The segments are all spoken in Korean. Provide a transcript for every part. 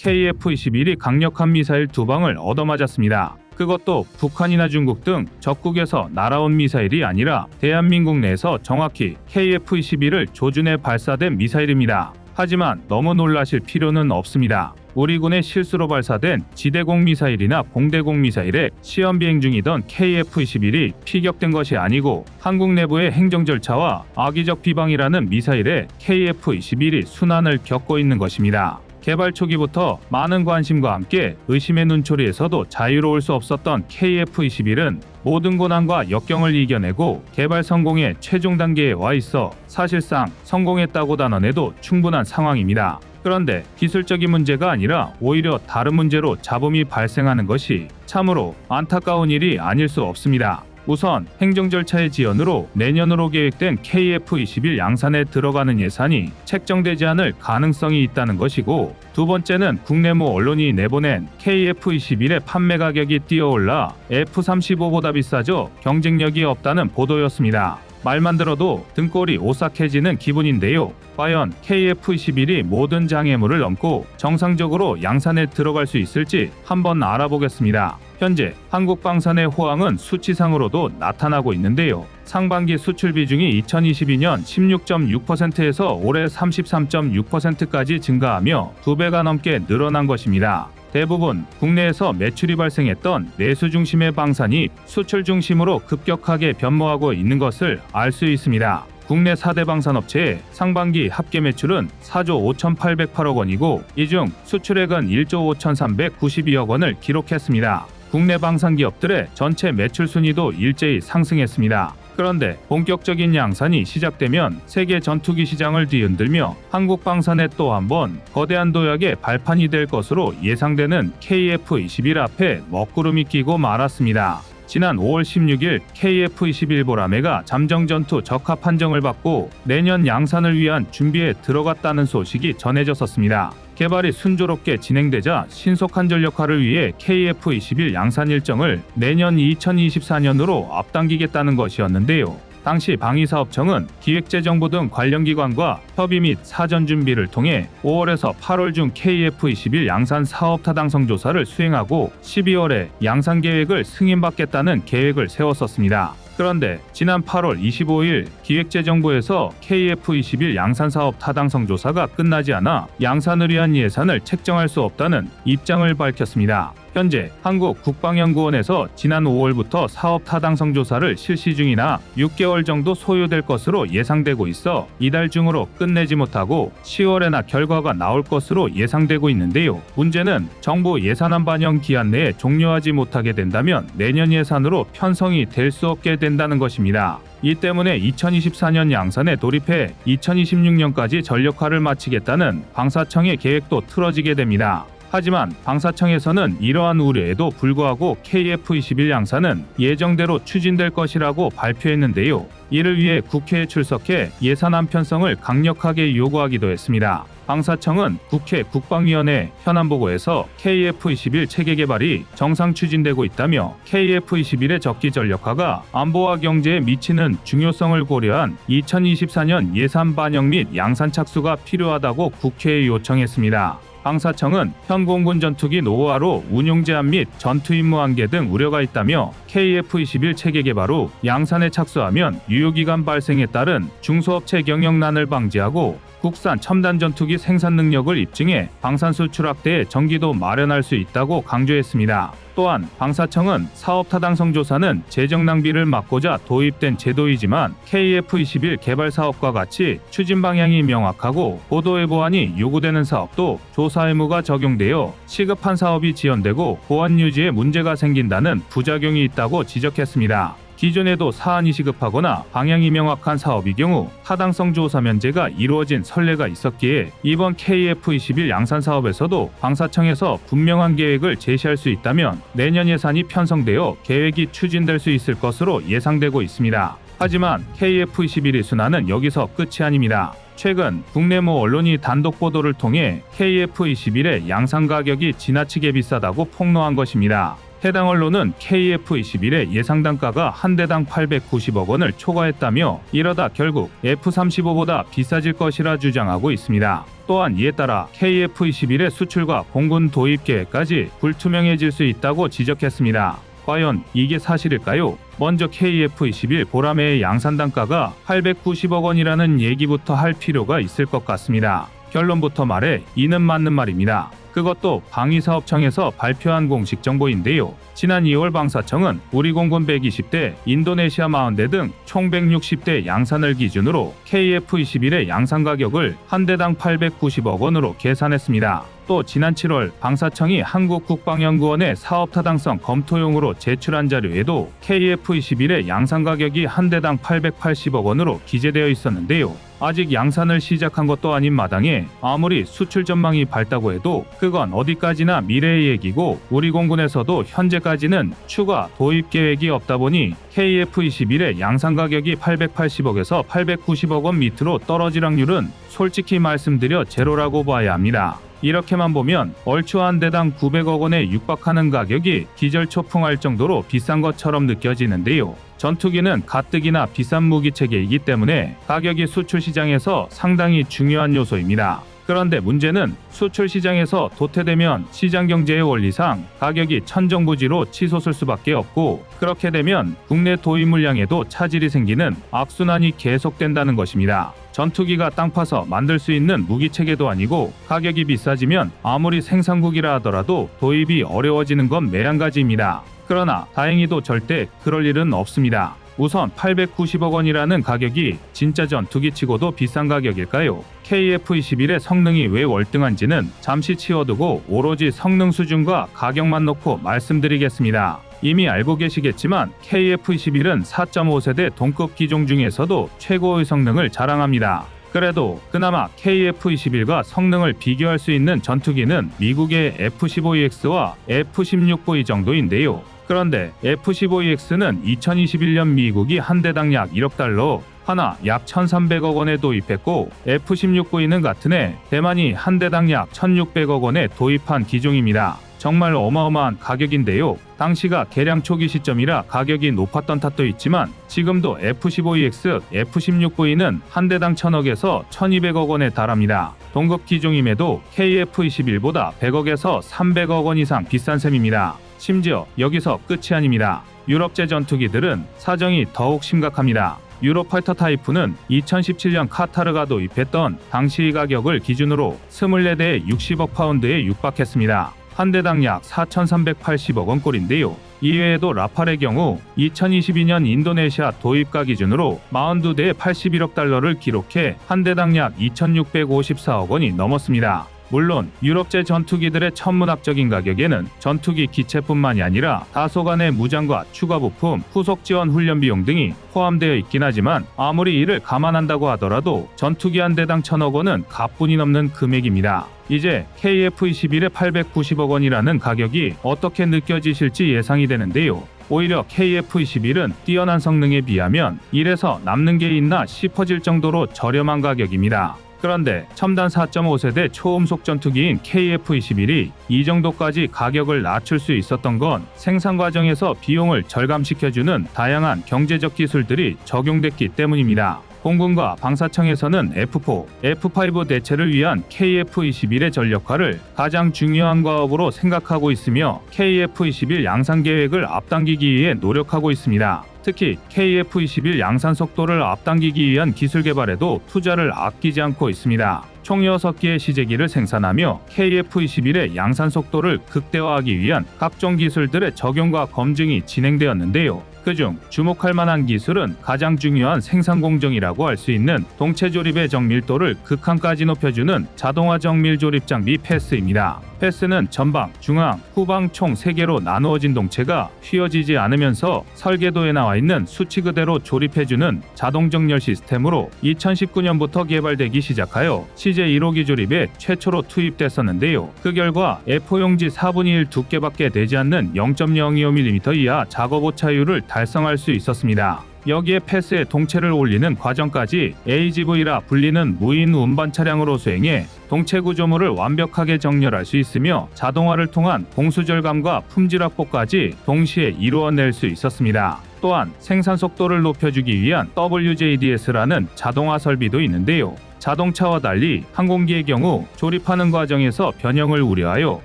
KF-21이 강력한 미사일 2방을 얻어맞았습니다. 그것도 북한이나 중국 등 적국에서 날아온 미사일이 아니라 대한민국 내에서 정확히 KF-21을 조준해 발사된 미사일입니다. 하지만 너무 놀라실 필요는 없습니다. 우리 군의 실수로 발사된 지대공 미사일이나 공대공 미사일에 시험 비행 중이던 KF-21이 피격된 것이 아니고 한국 내부의 행정 절차와 악의적 비방이라는 미사일에 KF-21이 순환을 겪고 있는 것입니다. 개발 초기부터 많은 관심과 함께 의심의 눈초리에서도 자유로울 수 없었던 KF-21은 모든 고난과 역경을 이겨내고 개발 성공의 최종 단계에 와 있어 사실상 성공했다고 단언해도 충분한 상황입니다. 그런데 기술적인 문제가 아니라 오히려 다른 문제로 잡음이 발생하는 것이 참으로 안타까운 일이 아닐 수 없습니다. 우선 행정 절차의 지연으로 내년으로 계획된 KF-21 양산에 들어가는 예산이 책정되지 않을 가능성이 있다는 것이고, 두 번째는 국내 모 언론이 내보낸 KF-21의 판매 가격이 뛰어올라 F-35보다 비싸져 경쟁력이 없다는 보도였습니다. 말만 들어도 등골이 오싹해지는 기분인데요. 과연 KF-21이 모든 장애물을 넘고 정상적으로 양산에 들어갈 수 있을지 한번 알아보겠습니다. 현재 한국 방산의 호황은 수치상으로도 나타나고 있는데요. 상반기 수출 비중이 2022년 16.6%에서 올해 33.6%까지 증가하며 2배가 넘게 늘어난 것입니다. 대부분 국내에서 매출이 발생했던 내수 중심의 방산이 수출 중심으로 급격하게 변모하고 있는 것을 알 수 있습니다. 국내 4대 방산업체의 상반기 합계 매출은 4조 5,808억 원이고 이 중 수출액은 1조 5,392억 원을 기록했습니다. 국내 방산 기업들의 전체 매출 순위도 일제히 상승했습니다. 그런데 본격적인 양산이 시작되면 세계 전투기 시장을 뒤흔들며 한국 방산에 또 한 번 거대한 도약의 발판이 될 것으로 예상되는 KF-21 앞에 먹구름이 끼고 말았습니다. 지난 5월 16일 KF-21 보라매가 잠정전투 적합 판정을 받고 내년 양산을 위한 준비에 들어갔다는 소식이 전해졌었습니다. 개발이 순조롭게 진행되자 신속한 전력화를 위해 KF-21 양산 일정을 내년 2024년으로 앞당기겠다는 것이었는데요. 당시 방위사업청은 기획재정부 등 관련 기관과 협의 및 사전 준비를 통해 5월에서 8월 중 KF-21 양산 사업 타당성 조사를 수행하고 12월에 양산 계획을 승인받겠다는 계획을 세웠었습니다. 그런데 지난 8월 25일 기획재정부에서 KF-21 양산 사업 타당성 조사가 끝나지 않아 양산을 위한 예산을 책정할 수 없다는 입장을 밝혔습니다. 현재 한국국방연구원에서 지난 5월부터 사업 타당성 조사를 실시 중이나 6개월 정도 소요될 것으로 예상되고 있어 이달 중으로 끝내지 못하고 10월에나 결과가 나올 것으로 예상되고 있는데요. 문제는 정부 예산안 반영 기한 내에 종료하지 못하게 된다면 내년 예산으로 편성이 될 수 없게 된다는 것입니다. 이 때문에 2024년 양산에 돌입해 2026년까지 전력화를 마치겠다는 방사청의 계획도 틀어지게 됩니다. 하지만 방사청에서는 이러한 우려에도 불구하고 KF-21 양산은 예정대로 추진될 것이라고 발표했는데요. 이를 위해 국회에 출석해 예산안 편성을 강력하게 요구하기도 했습니다. 방사청은 국회 국방위원회 현안보고에서 KF-21 체계 개발이 정상 추진되고 있다며 KF-21의 적기 전력화가 안보와 경제에 미치는 중요성을 고려한 2024년 예산 반영 및 양산 착수가 필요하다고 국회에 요청했습니다. 방사청은 현 공군 전투기 노후화로 운용 제한 및 전투 임무 한계 등 우려가 있다며 KF-21 체계 개발 후 양산에 착수하면 유효기간 발생에 따른 중소업체 경영난을 방지하고 국산 첨단 전투기 생산 능력을 입증해 방산수 추락대에 전기도 마련할 수 있다고 강조했습니다. 또한 방사청은 사업 타당성 조사는 재정 낭비를 막고자 도입된 제도이지만 KF-21 개발 사업과 같이 추진 방향이 명확하고 고도의 보안이 요구되는 사업도 조사 의무가 적용되어 시급한 사업이 지연되고 보안 유지에 문제가 생긴다는 부작용이 있다고 지적했습니다. 기존에도 사안이 시급하거나 방향이 명확한 사업의 경우 타당성 조사 면제가 이루어진 선례가 있었기에 이번 KF-21 양산 사업에서도 방사청에서 분명한 계획을 제시할 수 있다면 내년 예산이 편성되어 계획이 추진될 수 있을 것으로 예상되고 있습니다. 하지만 KF-21의 순환은 여기서 끝이 아닙니다. 최근 국내 모 언론이 단독 보도를 통해 KF-21의 양산 가격이 지나치게 비싸다고 폭로한 것입니다. 해당 언론은 KF-21의 예상 단가가 한 대당 890억 원을 초과했다며 이러다 결국 F-35보다 비싸질 것이라 주장하고 있습니다. 또한 이에 따라 KF-21의 수출과 공군 도입 계획까지 불투명해질 수 있다고 지적했습니다. 과연 이게 사실일까요? 먼저 KF-21 보라매의 양산 단가가 890억 원이라는 얘기부터 할 필요가 있을 것 같습니다. 결론부터 말해 이는 맞는 말입니다. 그것도 방위사업청에서 발표한 공식 정보인데요. 지난 2월 방사청은 우리 공군 120대, 인도네시아 40대 등 총 160대 양산을 기준으로 KF-21의 양산 가격을 한 대당 890억 원으로 계산했습니다. 또 지난 7월 방사청이 한국국방연구원에 사업 타당성 검토용으로 제출한 자료에도 KF-21의 양산 가격이 한 대당 880억 원으로 기재되어 있었는데요. 아직 양산을 시작한 것도 아닌 마당에 아무리 수출 전망이 밝다고 해도 그건 어디까지나 미래의 얘기고 우리 공군에서도 현재까지는 추가 도입 계획이 없다 보니 KF-21의 양산 가격이 880억에서 890억 원 밑으로 떨어질 확률은 솔직히 말씀드려 제로라고 봐야 합니다. 이렇게만 보면 얼추 한 대당 900억 원에 육박하는 가격이 기절초풍할 정도로 비싼 것처럼 느껴지는데요. 전투기는 가뜩이나 비싼 무기체계이기 때문에 가격이 수출 시장에서 상당히 중요한 요소입니다. 그런데 문제는 수출 시장에서 도태되면 시장 경제의 원리상 가격이 천정부지로 치솟을 수밖에 없고 그렇게 되면 국내 도입 물량에도 차질이 생기는 악순환이 계속된다는 것입니다. 전투기가 땅 파서 만들 수 있는 무기체계도 아니고 가격이 비싸지면 아무리 생산국이라 하더라도 도입이 어려워지는 건 매한가지입니다. 그러나 다행히도 절대 그럴 일은 없습니다. 우선 890억 원이라는 가격이 진짜 전투기치고도 비싼 가격일까요? KF-21의 성능이 왜 월등한지는 잠시 치워두고 오로지 성능 수준과 가격만 놓고 말씀드리겠습니다. 이미 알고 계시겠지만 KF-21은 4.5세대 동급 기종 중에서도 최고의 성능을 자랑합니다. 그래도 그나마 KF-21과 성능을 비교할 수 있는 전투기는 미국의 F-15EX와 F-16V 정도인데요. 그런데 F-15EX는 2021년 미국이 한 대당 약 1억 달러, 하나 약 1,300억 원에 도입했고 F-16V는 같은 해 대만이 한 대당 약 1,600억 원에 도입한 기종입니다. 정말 어마어마한 가격인데요. 당시가 개량 초기 시점이라 가격이 높았던 탓도 있지만 지금도 F-15EX, F-16V는 한 대당 1,000억에서 1,200억 원에 달합니다. 동급 기종임에도 KF-21보다 100억에서 300억 원 이상 비싼 셈입니다. 심지어 여기서 끝이 아닙니다. 유럽제 전투기들은 사정이 더욱 심각합니다. 유로파이터 타이프는 2017년 카타르가 도입했던 당시 가격을 기준으로 24대에 60억 파운드에 육박했습니다. 한 대당 약 4,380억 원꼴인데요. 이외에도 라팔의 경우 2022년 인도네시아 도입가 기준으로 42대에 81억 달러를 기록해 한 대당 약 2,654억 원이 넘었습니다. 물론 유럽제 전투기들의 천문학적인 가격에는 전투기 기체뿐만이 아니라 다소간의 무장과 추가 부품, 후속 지원 훈련 비용 등이 포함되어 있긴 하지만 아무리 이를 감안한다고 하더라도 전투기 한 대당 1,000억 원은 가뿐히 넘는 금액입니다. 이제 KF-21의 890억 원이라는 가격이 어떻게 느껴지실지 예상이 되는데요. 오히려 KF-21은 뛰어난 성능에 비하면 이래서 남는 게 있나 싶어질 정도로 저렴한 가격입니다. 그런데 첨단 4.5세대 초음속 전투기인 KF-21이 이 정도까지 가격을 낮출 수 있었던 건 생산 과정에서 비용을 절감시켜주는 다양한 경제적 기술들이 적용됐기 때문입니다. 공군과 방사청에서는 F4, F5 대체를 위한 KF-21의 전력화를 가장 중요한 과업으로 생각하고 있으며 KF-21 양산 계획을 앞당기기 위해 노력하고 있습니다. 특히 KF-21 양산 속도를 앞당기기 위한 기술 개발에도 투자를 아끼지 않고 있습니다. 총 6기의 시제기를 생산하며 KF-21의 양산 속도를 극대화하기 위한 각종 기술들의 적용과 검증이 진행되었는데요. 그중 주목할 만한 기술은 가장 중요한 생산 공정이라고 할 수 있는 동체 조립의 정밀도를 극한까지 높여주는 자동화 정밀 조립 장비 패스입니다. 패스는 전방, 중앙, 후방 총 3개로 나누어진 동체가 휘어지지 않으면서 설계도에 나와 있는 수치 그대로 조립해주는 자동 정렬 시스템으로 2019년부터 개발되기 시작하여 CJ 1호기 조립에 최초로 투입됐었는데요. 그 결과 F4용지 4분의 1 두께밖에 되지 않는 0.025mm 이하 작업 오차율을 달성할 수 있었습니다. 여기에 패스에 동체를 올리는 과정까지 AGV라 불리는 무인 운반 차량으로 수행해 동체 구조물을 완벽하게 정렬할 수 있으며 자동화를 통한 공수 절감과 품질 확보까지 동시에 이루어낼 수 있었습니다. 또한 생산 속도를 높여주기 위한 WJDS라는 자동화 설비도 있는데요. 자동차와 달리 항공기의 경우 조립하는 과정에서 변형을 우려하여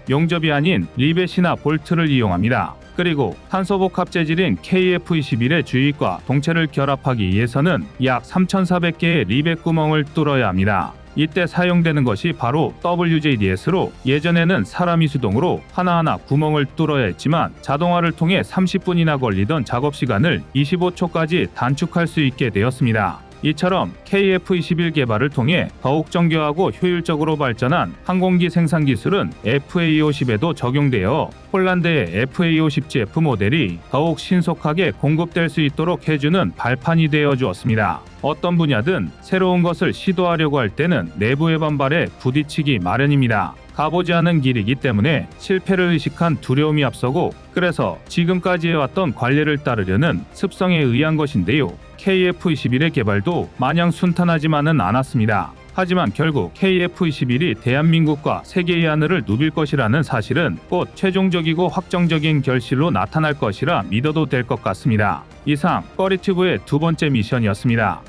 용접이 아닌 리벳이나 볼트를 이용합니다. 그리고 탄소복합 재질인 KF21의 주입과 동체를 결합하기 위해서는 약 3,400개의 리벳 구멍을 뚫어야 합니다. 이때 사용되는 것이 바로 WJDS로 예전에는 사람이 수동으로 하나하나 구멍을 뚫어야 했지만 자동화를 통해 30분이나 걸리던 작업 시간을 25초까지 단축할 수 있게 되었습니다. 이처럼 KF21 개발을 통해 더욱 정교하고 효율적으로 발전한 항공기 생산 기술은 FA50에도 적용되어 폴란드의 FA50GF 모델이 더욱 신속하게 공급될 수 있도록 해주는 발판이 되어 주었습니다. 어떤 분야든 새로운 것을 시도하려고 할 때는 내부의 반발에 부딪히기 마련입니다. 가보지 않은 길이기 때문에 실패를 의식한 두려움이 앞서고 그래서 지금까지 해왔던 관례를 따르려는 습성에 의한 것인데요. KF21의 개발도 마냥 순탄하지만은 않았습니다. 하지만 결국 KF21이 대한민국과 세계의 하늘을 누빌 것이라는 사실은 곧 최종적이고 확정적인 결실로 나타날 것이라 믿어도 될 것 같습니다. 이상 꺼리튜브의 두 번째 미션이었습니다.